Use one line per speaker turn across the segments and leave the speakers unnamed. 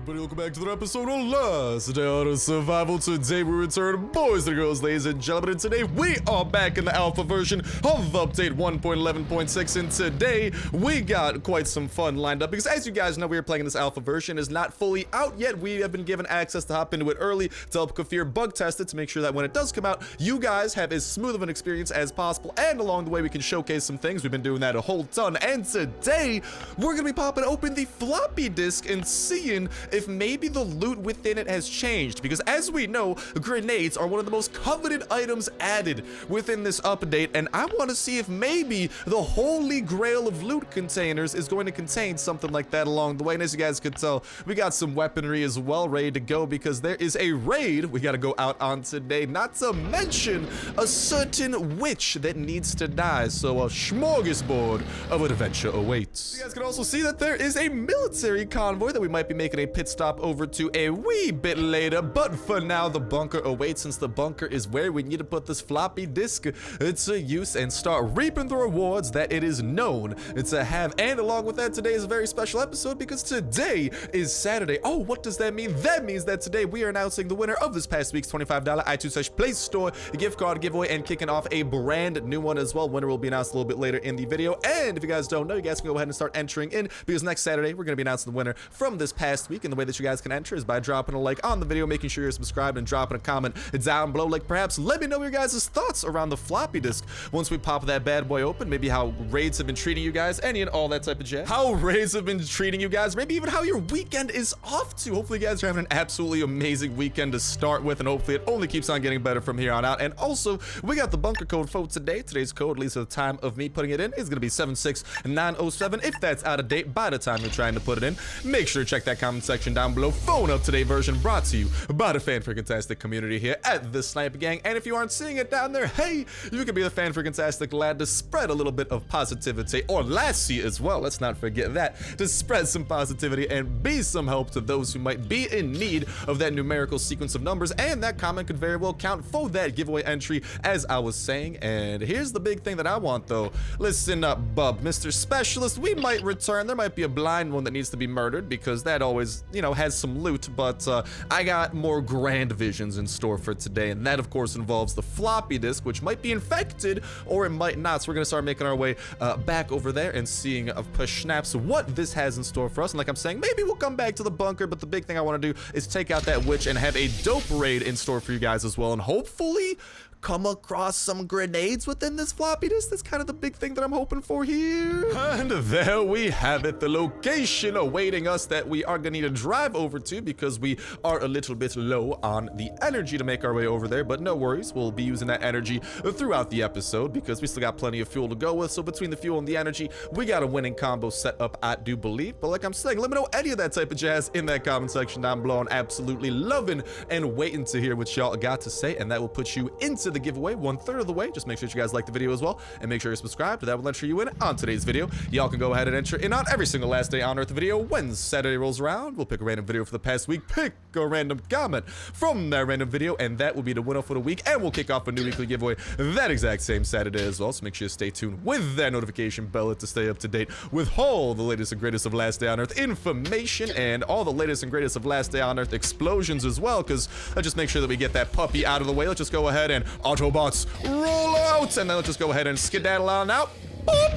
everybody, welcome back to another episode of Last Day on Survival. Today we return, boys and girls, ladies and gentlemen, and today we are back in the alpha version of update 1.11.6, and today we got quite some fun lined up, because as you guys know, we are playing this alpha version. Is not fully out yet. We have been given access to hop into it early to help Kafir bug test it, to make sure that when it does come out, you guys have as smooth of an experience as possible, and along the way we can showcase some things. We've been doing that a whole ton, and today we're gonna be popping open the floppy disk and seeing if maybe the loot within it has changed, because as we know, grenades are one of the most coveted items added within this update, and I want to see if maybe the holy grail of loot containers is going to contain something like that along the way. And as you guys could tell, we got some weaponry as well ready to go, because there is a raid we got to go out on today, not to mention a certain witch that needs to die, so a smorgasbord of adventure awaits. You guys can also see that there is a military convoy that we might be making a pit stop over to a wee bit later, but for now the bunker awaits, since the bunker is where we need to put this floppy disk to use and start reaping the rewards that it is known to have. And along with that, today is a very special episode, because today is Saturday. Oh, what does that mean? That means that today we are announcing the winner of this past week's $25 iTunes/Play Store gift card giveaway, and kicking off a brand new one as well. Winner will be announced a little bit later in the video, and if you guys don't know, you guys can go ahead and start entering in, because next Saturday we're going to be announcing the winner from this past week. And the way that you guys can enter is by dropping a like on the video, making sure you're subscribed, and dropping a comment down below. Like, perhaps let me know your guys' thoughts around the floppy disk once we pop that bad boy open. Maybe how raids have been treating you guys, any and all that type of jazz. How raids have been treating you guys, maybe even how your weekend is off to. Hopefully you guys are having an absolutely amazing weekend to start with, and hopefully it only keeps on getting better from here on out. And also, we got the bunker code for today. Today's code, at least at the time of me putting it in, is going to be 76907. If that's out of date by the time you're trying to put it in, make sure to check that comment section down below. Phone up today version brought to you by the Fan-Freaking-Tastic community here at the Snipe Gang. And if you aren't seeing it down there, hey, you can be the Fan-Freaking-Tastic lad to spread a little bit of positivity, or lassie as well, let's not forget that, to spread some positivity and be some help to those who might be in need of that numerical sequence of numbers. And that comment could very well count for that giveaway entry, as I was saying. And here's the big thing that I want though. Listen up, bub, Mr. Specialist, we might return. There might be a blind one that needs to be murdered, because that always, you know, has some loot, but I got more grand visions in store for today, and that of course involves the floppy disk, which might be infected or it might not. So we're gonna start making our way back over there and seeing of push snaps what this has in store for us. And like I'm saying, maybe we'll come back to the bunker, but the big thing I want to do is take out that witch and have a dope raid in store for you guys as well, and hopefully come across some grenades within this floppy disk. That's kind of the big thing that I'm hoping for here. And there we have it, the location awaiting us that we are gonna need to drive over to, because we are a little bit low on the energy to make our way over there. But no worries, we'll be using that energy throughout the episode, because we still got plenty of fuel to go with. So between the fuel and the energy, we got a winning combo set up, I do believe. But like I'm saying, let me know any of that type of jazz in that comment section down below. I'm absolutely loving and waiting to hear what y'all got to say, and that will put you into the giveaway 1/3 of the way. Just make sure you guys like the video as well, and make sure you're subscribed. That will enter you in on today's video. Y'all can go ahead and enter in on every single Last Day on Earth video. When Saturday rolls around, we'll pick a random video for the past week, pick a random comment from that random video, and that will be the winner for the week. And we'll kick off a new weekly giveaway that exact same Saturday as well, so make sure you stay tuned with that notification bell to stay up to date with all the latest and greatest of Last Day on Earth information, and all the latest and greatest of Last Day on Earth explosions as well, because let's just make sure that we get that puppy out of the way. Let's just go ahead and Autobots roll out, and then let's just go ahead and skedaddle on out. Boop!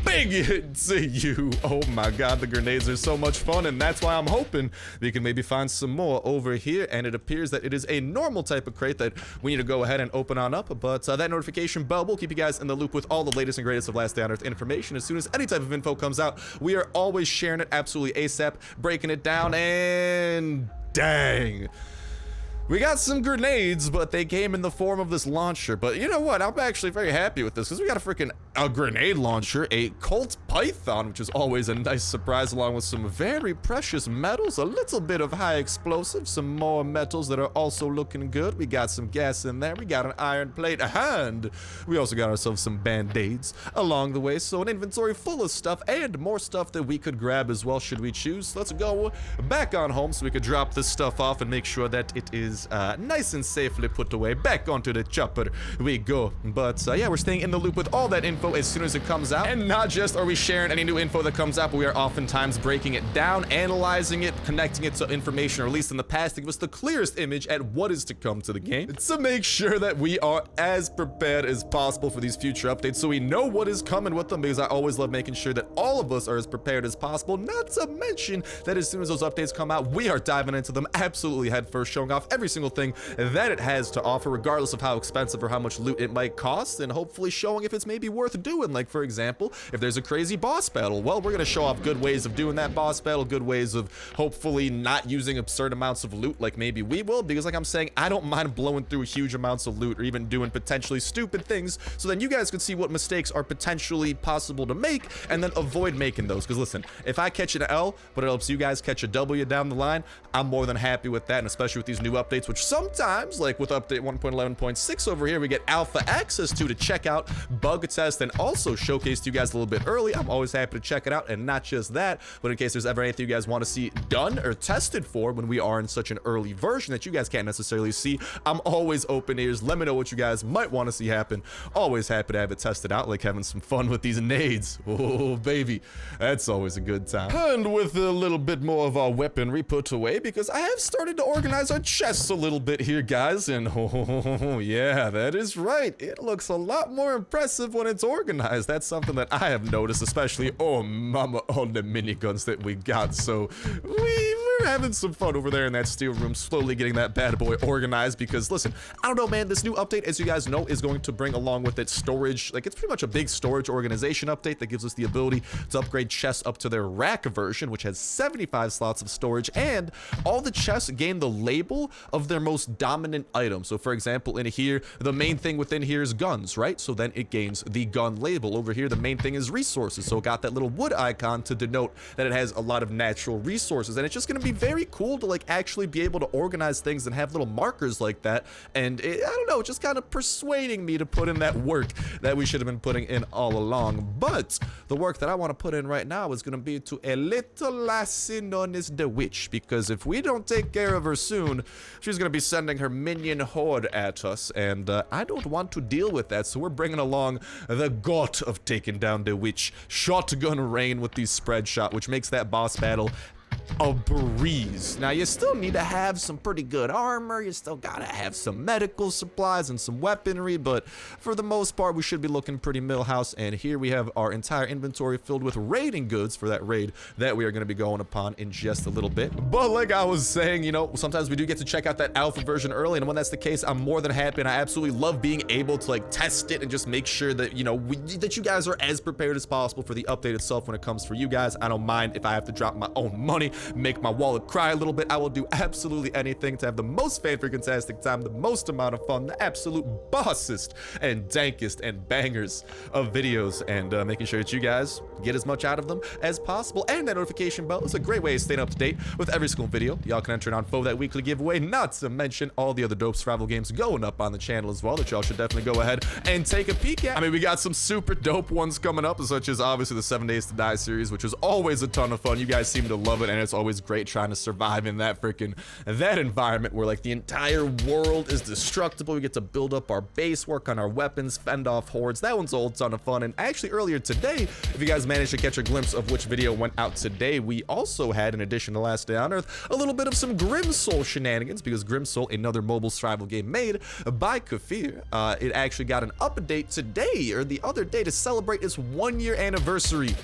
Big hit to you. Oh my god, the grenades are so much fun, and that's why I'm hoping we can maybe find some more over here. And it appears that it is a normal type of crate that we need to go ahead and open on up, but that notification bell will keep you guys in the loop with all the latest and greatest of Last Day on Earth information. As soon as any type of info comes out, we are always sharing it absolutely ASAP, breaking it down. And dang, we got some grenades, but they came in the form of this launcher. But you know what? I'm actually very happy with this, because we got a grenade launcher, a Colt Python, which is always a nice surprise, along with some very precious metals, a little bit of high explosive, some more metals that are also looking good. We got some gas in there. We got an iron plate, and we also got ourselves some band-aids along the way. So an inventory full of stuff, and more stuff that we could grab as well should we choose. Let's go back on home so we could drop this stuff off and make sure that it is is nice and safely put away. Back onto the chopper we go. But yeah, we're staying in the loop with all that info as soon as it comes out. And not just are we sharing any new info that comes out, but we are oftentimes breaking it down, analyzing it, connecting it to information, or at least in the past, to give us the clearest image at what is to come to the game, to make sure that we are as prepared as possible for these future updates, so we know what is coming with them, because I always love making sure that all of us are as prepared as possible, not to mention that as soon as those updates come out, we are diving into them absolutely headfirst, showing off every single thing that it has to offer, regardless of how expensive or how much loot it might cost, and hopefully showing if it's maybe worth doing. Like, for example, if there's a crazy boss battle, well, we're gonna show off good ways of doing that boss battle, good ways of hopefully not using absurd amounts of loot like maybe we will, because like I'm saying, I don't mind blowing through huge amounts of loot or even doing potentially stupid things, so then you guys can see what mistakes are potentially possible to make and then avoid making those. Because listen, if I catch an L but it helps you guys catch a W down the line, I'm more than happy with that. And especially with these new updates, which sometimes, like with update 1.11.6 over here, we get alpha access to check out, bug test, and also showcase to you guys a little bit early. I'm always happy to check it out. And not just that, but in case there's ever anything you guys want to see done or tested for when we are in such an early version that you guys can't necessarily see, I'm always open ears. Let me know what you guys might want to see happen. Always happy to have it tested out, like having some fun with these nades. Oh baby, that's always a good time. And with a little bit more of our weaponry put away, because I have started to organize our chests a little bit here, guys, and oh yeah, that is right, it looks a lot more impressive when it's organized. That's something that I have noticed, especially, oh mama, all the miniguns that we got. So we're having some fun over there in that steel room, slowly getting that bad boy organized, because listen, I don't know, man, this new update, as you guys know, is going to bring along with it storage. Like, it's pretty much a big storage organization update that gives us the ability to upgrade chests up to their rack version, which has 75 slots of storage, and all the chests gain the label of their most dominant item. So for example, in here, the main thing within here is guns, right? So then it gains the gun label. Over here, the main thing is resources, so it got that little wood icon to denote that it has a lot of natural resources. And it's just going to be very cool to like actually be able to organize things and have little markers like that. And I don't know, just kind of persuading me to put in that work that we should have been putting in all along. But the work that I want to put in right now is going to be to a little lassie known as the witch, because if we don't take care of her soon, she's going to be sending her minion horde at us, and I don't want to deal with that. So we're bringing along the god of taking down the witch, shotgun rain with the spread shot, which makes that boss battle a breeze. Now, you still need to have some pretty good armor, you still gotta have some medical supplies and some weaponry, but for the most part, we should be looking pretty Millhouse. And here we have our entire inventory filled with raiding goods for that raid that we are going to be going upon in just a little bit. But like I was saying, you know, sometimes we do get to check out that alpha version early, and when that's the case, I'm more than happy, and I absolutely love being able to like test it and just make sure that, you know, that you guys are as prepared as possible for the update itself when it comes for you guys. I don't mind if I have to drop my own money, make my wallet cry a little bit. I will do absolutely anything to have the most fan-freaking-tastic time, the most amount of fun, the absolute bossest and dankest and bangers of videos, and making sure that you guys get as much out of them as possible. And that notification bell is a great way of staying up to date with every single video. Y'all can enter it on for that weekly giveaway, not to mention all the other dope survival games going up on the channel as well that y'all should definitely go ahead and take a peek at. I mean, we got some super dope ones coming up, such as obviously the 7 Days to Die series, which is always a ton of fun. You guys seem to love it, and it's always great trying to survive in that environment where like the entire world is destructible. We get to build up our base, work on our weapons, fend off hordes. That one's a whole ton of fun. And actually earlier today, if you guys managed to catch a glimpse of which video went out today, we also had, in addition to Last Day on Earth, a little bit of some Grimsoul shenanigans, because Grimsoul, another mobile survival game made by Kafir, it actually got an update today or the other day to celebrate its 1-year anniversary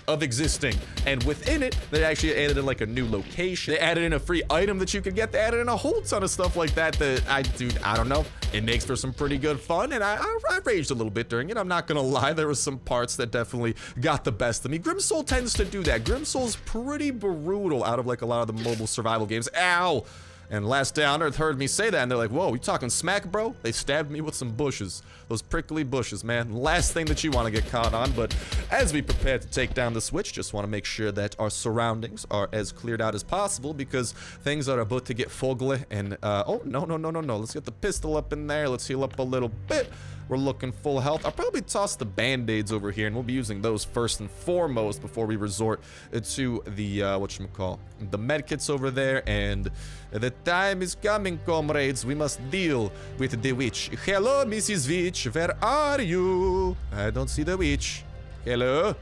of existing, and within it they actually added in like a new location, they added in a free item that you could get, they added in a whole ton of stuff like that I don't know, it makes for some pretty good fun. And I raged a little bit during it, I'm not gonna lie. There were some parts that definitely got the best of me. Grimsoul tends to do that. Grimsoul's pretty brutal out of like a lot of the mobile survival games. Ow! And Last Day on Earth heard me say that, and they're like, whoa, you talking smack, bro? They stabbed me with some bushes. Those prickly bushes, man. Last thing that you want to get caught on. But as we prepare to take down the switch, just want to make sure that our surroundings are as cleared out as possible, because things are about to get fogly. And, oh, no. Let's get the pistol up in there. Let's heal up a little bit. we're looking full health. I'll probably toss the band-aids over here, and we'll be using those first and foremost before we resort to the, whatchamacall, the medkits over there. And the time is coming, comrades. We must deal with the witch. Hello, Mrs. Witch. Where are you? I don't see the witch. Hello?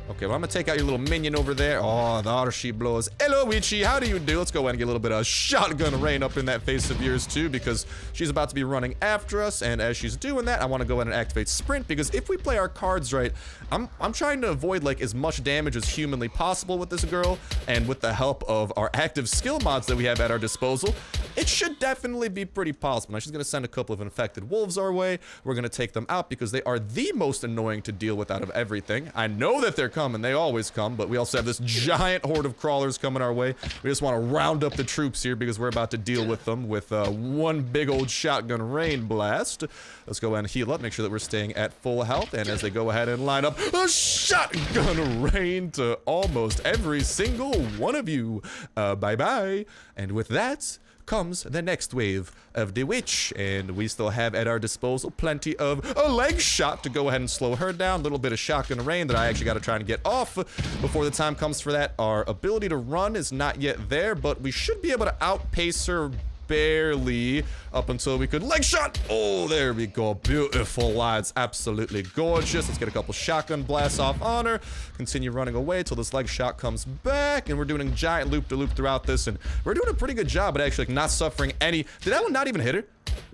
Okay, well, I'm gonna take out your little minion over there. Oh, there she blows. Hello, Witchy, how do you do? Let's go ahead and get a little bit of shotgun rain up in that face of yours, too, because she's about to be running after us, and as she's doing that, I want to go ahead and activate Sprint, because if we play our cards right, I'm trying to avoid, like, as much damage as humanly possible with this girl, and with the help of our active skill mods that we have at our disposal, it should definitely be pretty possible. Now, she's gonna send a couple of infected wolves our way. We're gonna take them out, because they are the most annoying to deal with out of everything. I know that they're coming, they always come, but we also have this giant horde of crawlers coming our way. We just want to round up the troops here because we're about to deal with them with one big old shotgun rain blast. Let's go ahead and heal up, make sure that we're staying at full health, and as they go ahead and line up a shotgun rain to almost every single one of you. Bye-bye. And with that comes the next wave of the witch, and we still have at our disposal plenty of a leg shot to go ahead and slow her down. A little bit of shotgun rain that I actually got to try and get off before the time comes for that. Our ability to run is not yet there, but we should be able to outpace her barely up until we could leg shot. Oh, there we go. Beautiful, lads. Absolutely gorgeous. Let's get a couple shotgun blasts off on her. Continue running away till this leg shot comes back, and we're doing a giant loop-to-loop throughout this, and we're doing a pretty good job at actually, like, not suffering any. Did that one not even hit her?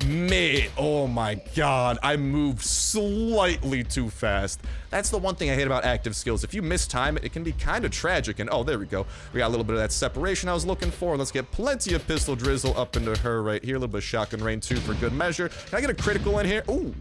Mate, oh my god, I moved slightly too fast. That's the one thing I hate about active skills. If you mistime it, it can be kind of tragic. And oh, there we go. We got a little bit of that separation I was looking for. Let's get plenty of pistol drizzle up into her right here. A little bit of shotgun rain too for good measure. Can I get a critical in here? Ooh,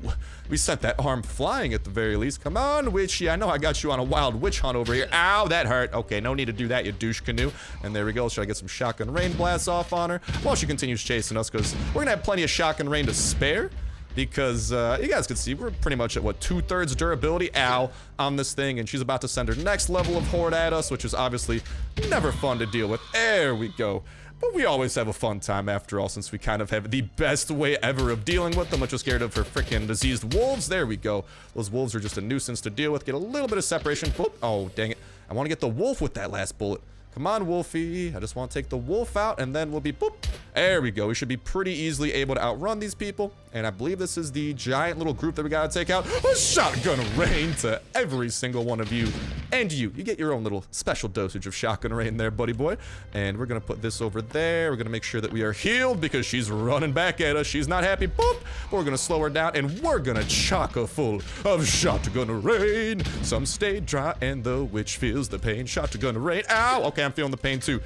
we sent that arm flying at the very least. Come on, witchy. I know I got you on a wild witch hunt over here. Ow, that hurt. Okay, no need to do that, you douche canoe. And there we go. Should I get some shotgun rain blasts off on her while she continues chasing us, because we're gonna have plenty of shotgun rain to spare, because you guys can see we're pretty much at what, 2/3 durability, ow, on this thing, and she's about to send her next level of horde at us, which is obviously never fun to deal with. There we go. But we always have a fun time after all, since we kind of have the best way ever of dealing with them, which is scared of her freaking diseased wolves. There we go. Those wolves are just a nuisance to deal with. Get a little bit of separation. Boop. Oh, dang it. I want to get the wolf with that last bullet. Come on, Wolfie. I just want to take the wolf out, and then we'll be boop. There we go. We should be pretty easily able to outrun these people. And I believe this is the giant little group that we gotta take out. A shotgun rain to every single one of you. And you. You get your own little special dosage of shotgun rain there, buddy boy. And we're gonna put this over there. We're gonna make sure that we are healed because she's running back at us. She's not happy. Boop. We're gonna slow her down, and we're gonna chock her full of shotgun rain. Some stay dry, and the witch feels the pain. Shotgun rain. Ow. Okay, I'm feeling the pain too.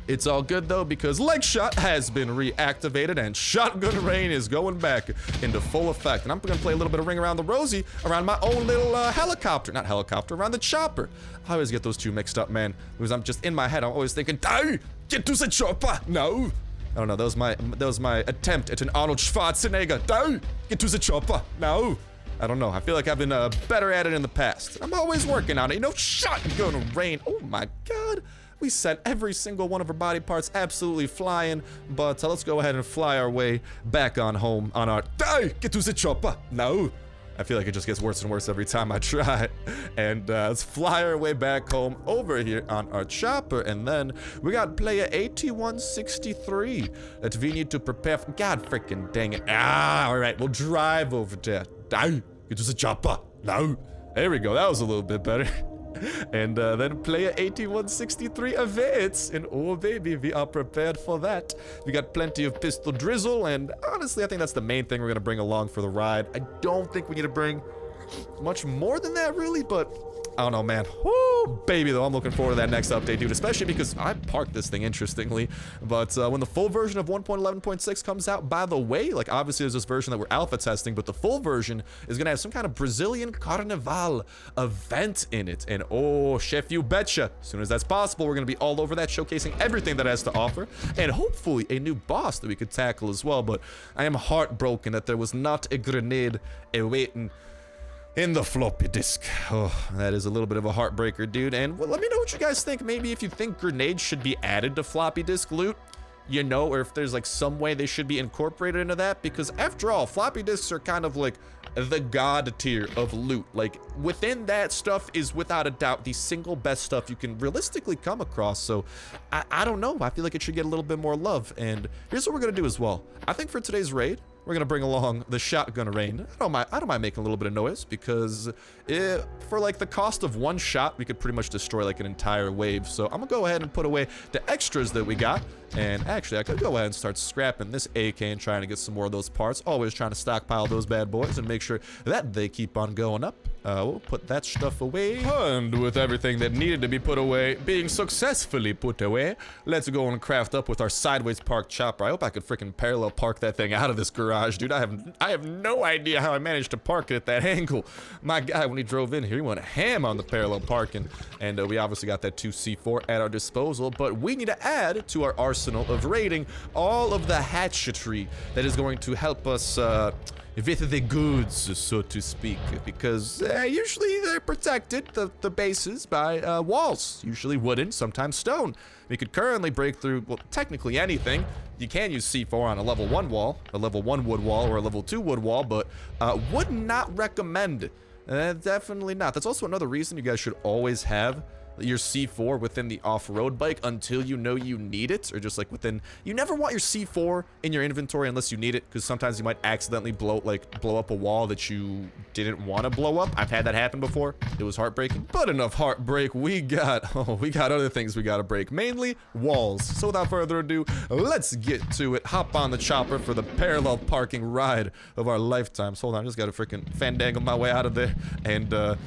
It's all good though, because leg shot has been reactivated and shotgun rain is going back into full effect. And I'm gonna play a little bit of Ring Around the Rosie around my own little helicopter, not helicopter, around the chopper. I always get those two mixed up, man, because I'm just in my head. I'm always thinking, "Die, get to the chopper, no." I don't know. That was my attempt at an Arnold Schwarzenegger. Die, get to the chopper, no. I don't know. I feel like I've been better at it in the past. I'm always working on it. You know, shotgun rain. Oh my god. We sent every single one of our body parts absolutely flying, but let's go ahead and fly our way back on home on our— Die! Get to the chopper! No! I feel like it just gets worse and worse every time I try. And let's fly our way back home over here on our chopper, and then we got player 8163 that we need to prepare for— God freaking dang it. Alright, we'll drive over there. Die! Get to the chopper! No! There we go, that was a little bit better. And then player 8163 awaits, and oh baby, we are prepared for that. We got plenty of pistol drizzle, and honestly I think that's the main thing we're gonna bring along for the ride. I don't think we need to bring much more than that really, but I don't know, man. Woo, baby though, I'm looking forward to that next update, dude, especially because I parked this thing interestingly. But when the full version of 1.11.6 comes out, by the way, like obviously there's this version that we're alpha testing, but the full version is gonna have some kind of Brazilian carnival event in it. And oh, chef, you betcha, as soon as that's possible, we're gonna be all over that, showcasing everything that it has to offer, and hopefully a new boss that we could tackle as well. But I am heartbroken that there was not a grenade awaiting in the floppy disk. Oh, that is a little bit of a heartbreaker, dude. And well, let me know what you guys think. Maybe if you think grenades should be added to floppy disk loot, you know, or if there's like some way they should be incorporated into that, because after all, floppy disks are kind of like the god tier of loot. Like within that stuff is without a doubt the single best stuff you can realistically come across. So I don't know, I feel like it should get a little bit more love. And here's what we're gonna do as well. I think for today's raid, we're gonna bring along the shotgun rain. I don't mind making a little bit of noise, because for like the cost of one shot, we could pretty much destroy like an entire wave. So I'm gonna go ahead and put away the extras that we got. And actually, I could go ahead and start scrapping this AK and trying to get some more of those parts. Always trying to stockpile those bad boys and make sure that they keep on going up. We'll put that stuff away. And with everything that needed to be put away being successfully put away, let's go and craft up with our sideways park chopper. I hope I could freaking parallel park that thing out of this garage, dude. I have no idea how I managed to park it at that angle. My guy, when he drove in here, he went ham on the parallel parking. And we obviously got that 2C4 at our disposal, but we need to add to our arsenal of raiding all of the hatchetry that is going to help us with the goods, so to speak, because usually they're protected, the bases, by walls, usually wooden, sometimes stone. We could currently break through, well, technically anything. You can use C4 on a level 1 wall, a level 1 wood wall, or a level 2 wood wall, but would not recommend. Definitely not. That's also another reason you guys should always have your C4 within the off-road bike until you know you need it, or just like within, you never want your C4 in your inventory unless you need it, because sometimes you might accidentally blow up a wall that you didn't want to blow up. I've had that happen before. It was heartbreaking. But enough heartbreak, we got other things we gotta break, mainly walls. So without further ado, let's get to it. Hop on the chopper for the parallel parking ride of our lifetimes. Hold on, I just gotta freaking fandangle my way out of there. And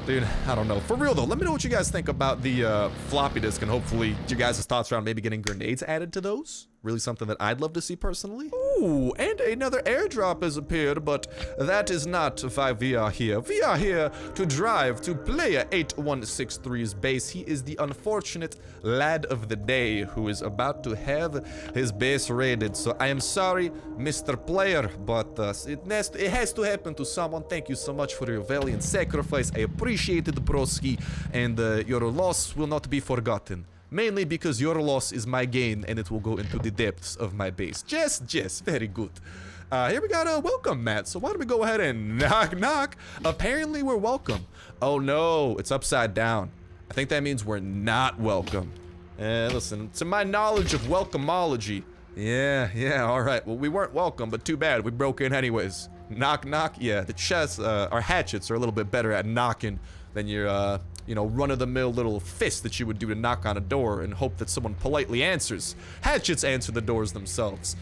dude, I don't know. For real though, let me know what you guys think about the floppy disk, and hopefully your guys' thoughts around maybe getting grenades added to those. Really something that I'd love to see personally. Ooh, and another airdrop has appeared, but that is not why we are here. We are here to drive to player 8163's base. He is the unfortunate lad of the day who is about to have his base raided. So I am sorry, Mr. Player, but it has to happen to someone. Thank you so much for your valiant sacrifice. I appreciate it, broski, and your loss will not be forgotten. Mainly because your loss is my gain, and it will go into the depths of my base. Just, very good. Here we got a welcome mat, so why don't we go ahead and knock. Apparently we're welcome. Oh no, it's upside down. I think that means we're not welcome. Listen, to my knowledge of welcomeology, yeah, alright, well we weren't welcome, but too bad, we broke in anyways. Knock, yeah, the chests, our hatchets are a little bit better at knocking than your, you know, run-of-the-mill little fist that you would do to knock on a door and hope that someone politely answers. Hatchets answer the doors themselves.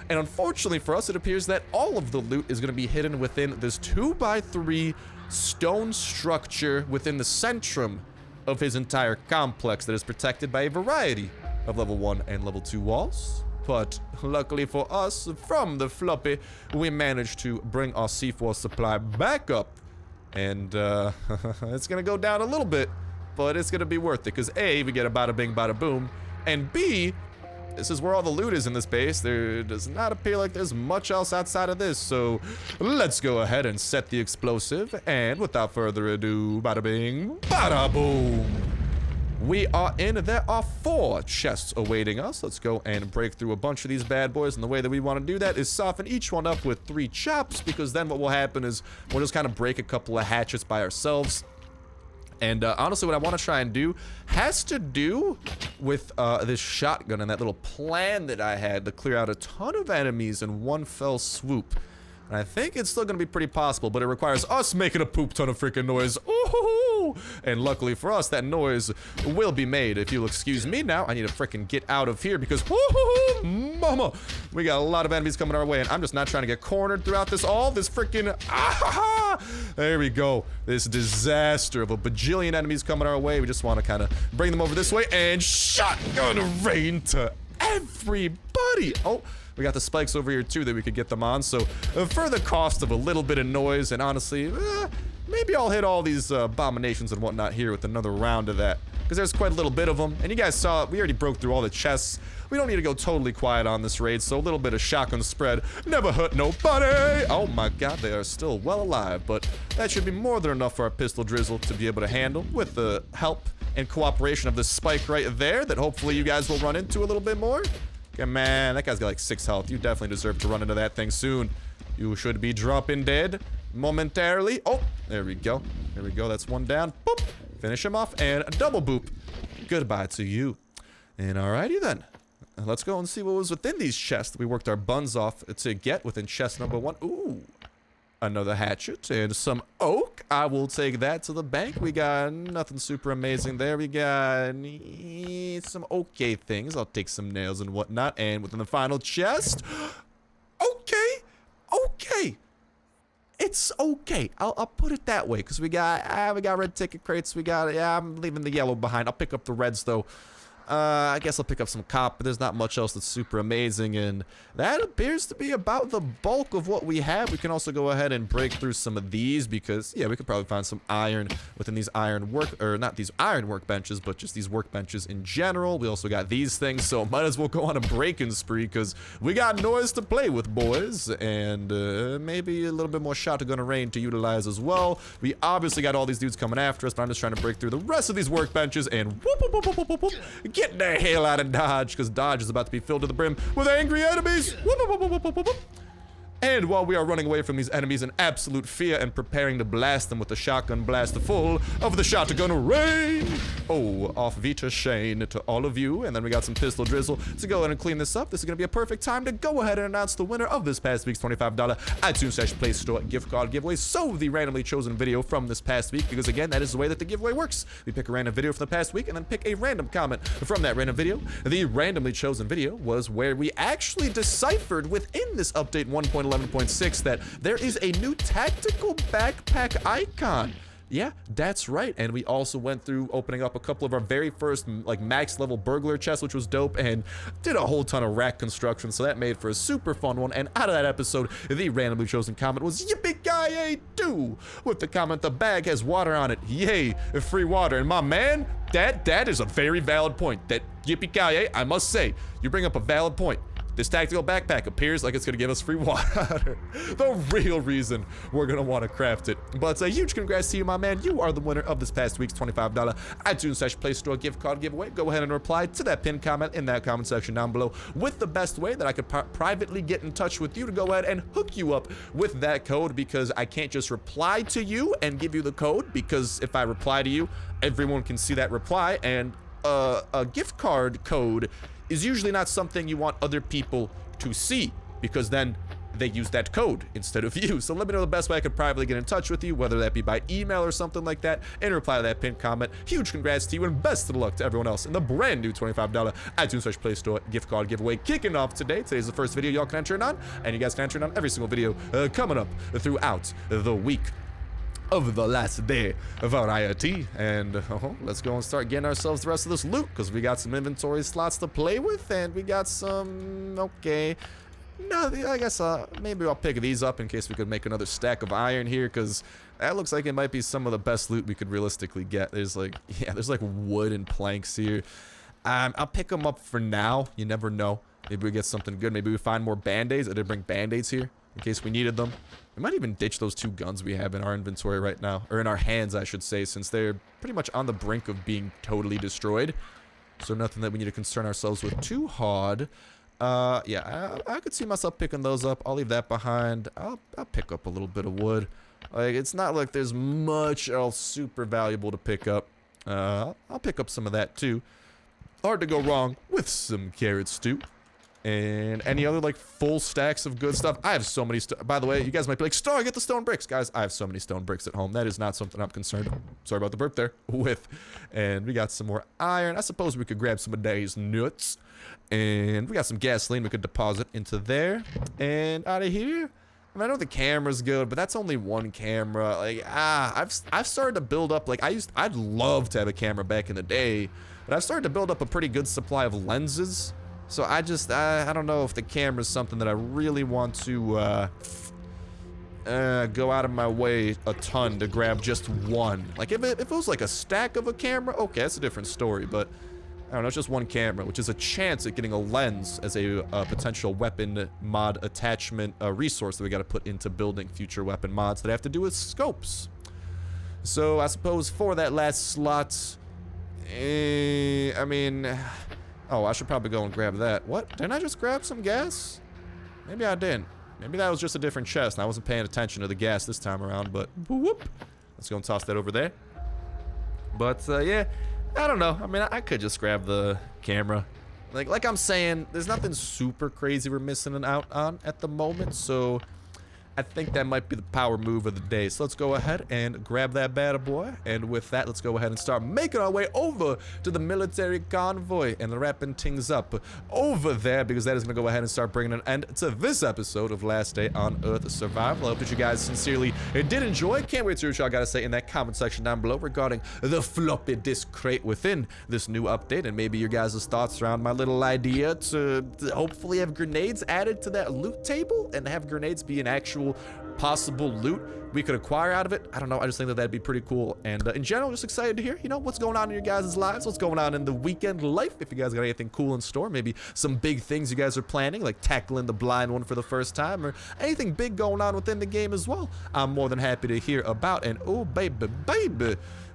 And unfortunately for us, it appears that all of the loot is going to be hidden within this 2x3 stone structure within the centrum of his entire complex that is protected by a variety of level 1 and level 2 walls. But luckily for us, from the floppy, we managed to bring our C4 supply back up. And it's gonna go down a little bit, but it's gonna be worth it, because A, we get a bada bing bada boom, and B, this is where all the loot is in this base. There does not appear like there's much else outside of this, so let's go ahead and set the explosive, and without further ado, bada bing bada boom. We are in. There are 4 chests awaiting us. Let's go and break through a bunch of these bad boys. And the way that we want to do that is soften each one up with 3 chops, because then what will happen is we'll just kind of break a couple of hatchets by ourselves. And honestly, what I want to try and do has to do with this shotgun and that little plan that I had to clear out a ton of enemies in one fell swoop. And I think it's still going to be pretty possible, but it requires us making a poop ton of freaking noise. Ooh! And luckily for us, that noise will be made. If you'll excuse me now, I need to freaking get out of here because, woohoo, mama, we got a lot of enemies coming our way, and I'm just not trying to get cornered throughout this freaking, there we go. This disaster of a bajillion enemies coming our way. We just want to kind of bring them over this way and shotgun rain to everybody. Oh. We got the spikes over here too that we could get them on, so for the cost of a little bit of noise, and honestly, maybe I'll hit all these abominations and whatnot here with another round of that, because there's quite a little bit of them, and you guys saw, we already broke through all the chests. We don't need to go totally quiet on this raid, so a little bit of shotgun spread never hurt nobody. Oh my god, they are still well alive, but that should be more than enough for our pistol drizzle to be able to handle with the help and cooperation of this spike right there that hopefully you guys will run into a little bit more. Okay, man, that guy's got like 6 health. You definitely deserve to run into that thing soon. You should be dropping dead momentarily. Oh, there we go. There we go. That's one down. Boop. Finish him off and a double boop. Goodbye to you. And alrighty then. Let's go and see what was within these chests we worked our buns off to get within chest number 1. Ooh. Another hatchet and some oak. I will take that to the bank. We got nothing super amazing there. We got some okay things. I'll take some nails and whatnot. And within the final chest, okay, okay. It's okay. I'll put it that way because we got red ticket crates. We got I'm leaving the yellow behind. I'll pick up the reds though. I guess I'll pick up some cop, but there's not much else that's super amazing, and that appears to be about the bulk of what we have. We can also go ahead and break through some of these because, yeah, we could probably find some iron within these not these iron workbenches, but just these workbenches in general. We also got these things, so might as well go on a breaking spree because we got noise to play with, boys, and maybe a little bit more shotgun range to utilize as well. We obviously got all these dudes coming after us, but I'm just trying to break through the rest of these workbenches and whoop, whoop, whoop, whoop, whoop, whoop. Get the hell out of Dodge, because Dodge is about to be filled to the brim with angry enemies. Whoop, whoop, whoop, whoop, whoop, whoop. And while we are running away from these enemies in absolute fear and preparing to blast them with the shotgun blast full of the shotgun rain. Oh, off Vita Shane to all of you. And then we got some pistol drizzle to go ahead and clean this up. This is going to be a perfect time to go ahead and announce the winner of this past week's $25 iTunes Play Store gift card giveaway. So the randomly chosen video from this past week, because again, that is the way that the giveaway works. We pick a random video from the past week and then pick a random comment from that random video. The randomly chosen video was where we actually deciphered within this update 1.11.6 that there is a new tactical backpack icon. Yeah, that's right. And we also went through opening up a couple of our very first like max level burglar chests, which was dope, and did a whole ton of rack construction, so that made for a super fun one. And out of that episode, the randomly chosen comment was yippee-ki-yay-doo, with the comment, the bag has water on it, yay, free water. And my man, that is a very valid point. That yippee-ki-yay, I must say, you bring up a valid point. This tactical backpack appears like it's going to give us free water. The real reason we're going to want to craft it. But a huge congrats to you, my man. You are the winner of this past week's $25 iTunes Play Store gift card giveaway. Go ahead and reply to that pinned comment in that comment section down below with the best way that I could privately get in touch with you to go ahead and hook you up with that code, because I can't just reply to you and give you the code, because if I reply to you, everyone can see that reply, and a gift card code is usually not something you want other people to see, because then they use that code instead of you. So let me know the best way I could privately get in touch with you, whether that be by email or something like that, and reply to that pinned comment. Huge congrats to you and best of luck to everyone else in the brand new $25 iTunes Play Store gift card giveaway kicking off today. Today's the first video y'all can enter in on, and you guys can enter in on every single video coming up throughout the week of the last day of our IoT. And let's go and start getting ourselves the rest of this loot, because we got some inventory slots to play with, and we got some, okay, no, I guess maybe I'll pick these up in case we could make another stack of iron here, because that looks like it might be some of the best loot we could realistically get. There's like, yeah, there's like wood and planks here. I'll pick them up for now. You never know. Maybe we get something good. Maybe we find more band-aids. I did bring band-aids here in case we needed them. We might even ditch those 2 guns we have in our inventory right now, or in our hands, I should say, since they're pretty much on the brink of being totally destroyed. So nothing that we need to concern ourselves with too hard. Yeah, I could see myself picking those up. I'll leave that behind. I'll pick up a little bit of wood. Like, it's not like there's much else super valuable to pick up. I'll pick up some of that too. Hard to go wrong with some carrot stew. And any other like full stacks of good stuff. I have so many by the way, you guys might be like, Star, get the stone bricks. Guys, I have so many stone bricks at home. That is not something I'm concerned, sorry about the burp there, with. And we got some more iron. I suppose we could grab some of these nuts. And we got some gasoline we could deposit into there. And out of here, I mean, I know the camera's good, but that's only one camera. Like, I've started to build up, like, I'd love to have a camera back in the day, but I've started to build up a pretty good supply of lenses. So I don't know if the camera is something that I really want to go out of my way a ton to grab just one. Like if it was like a stack of a camera, okay, that's a different story. But I don't know, it's just one camera, which is a chance at getting a lens as a potential weapon mod attachment resource that we got to put into building future weapon mods that have to do with scopes. So I suppose for that last slot, I mean, Oh, I should probably go and grab that. What? Didn't I just grab some gas? Maybe I didn't. Maybe that was just a different chest and I wasn't paying attention to the gas this time around, but whoop. Let's go and toss that over there. But, yeah, I don't know. I mean, I could just grab the camera. Like I'm saying, there's nothing super crazy we're missing out on at the moment, so I think that might be the power move of the day. So let's go ahead and grab that bad boy. And with that, let's go ahead and start making our way over to the military convoy and wrapping things up over there, because that is going to go ahead and start bringing an end to this episode of Last Day on Earth Survival. I hope that you guys sincerely did enjoy. Can't wait to hear what y'all got to say in that comment section down below regarding the floppy disk crate within this new update, and maybe your guys' thoughts around my little idea to hopefully have grenades added to that loot table and have grenades be an actual possible loot we could acquire out of it. I don't know, I just think that that'd be pretty cool. And in general, just excited to hear, you know, what's going on in your guys' lives, what's going on in the weekend life, if you guys got anything cool in store, maybe some big things you guys are planning, like tackling the blind one for the first time, or anything big going on within the game as well. I'm more than happy to hear about. And oh baby,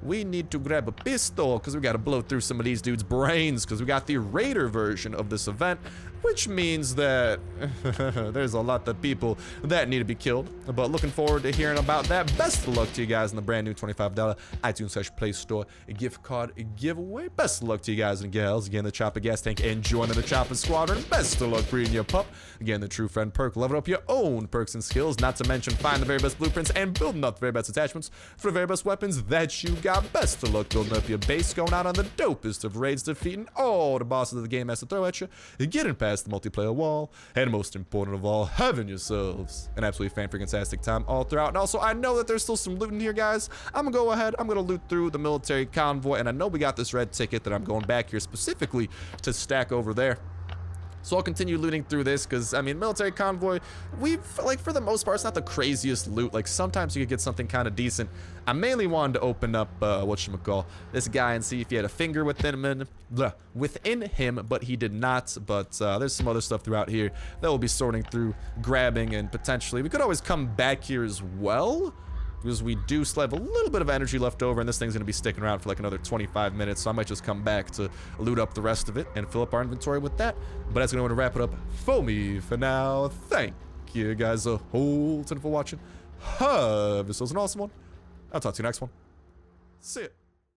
we need to grab a pistol because we got to blow through some of these dudes' brains, because we got the Raider version of this event, which means that there's a lot of people that need to be killed. But looking forward to hearing about that. Best of luck to you guys in the brand new $25 iTunes/Play Store gift card giveaway. Best of luck to you guys and gals. Again, the Chopper Gas Tank and joining the Chopper Squadron. Best of luck breeding your pup. Again, the True Friend perk. Level up your own perks and skills. Not to mention find the very best blueprints and building up the very best attachments for the very best weapons that you got. Best of luck building up your base, going out on the dopest of raids, defeating all the bosses the game has to throw at you, getting past the multiplayer wall, and most important of all, having yourselves an absolutely fan-freaking-tastic time all throughout. And also, I know that there's still some loot in here, guys. I'm gonna go ahead, I'm gonna loot through the military convoy, and I know we got this red ticket that I'm going back here specifically to stack over there. So I'll continue looting through this, because, I mean, military convoy, like, for the most part, it's not the craziest loot. Like, sometimes you could get something kind of decent. I mainly wanted to open up, whatchamacall, this guy and see if he had a finger within him, but he did not. But there's some other stuff throughout here that we'll be sorting through, grabbing, and potentially, we could always come back here as well, because we do still have a little bit of energy left over, and this thing's going to be sticking around for like another 25 minutes, so I might just come back to loot up the rest of it and fill up our inventory with that. But that's going to wrap it up for me for now. Thank you guys a whole ton for watching. Have yourselves an awesome one. I'll talk to you next one. See ya.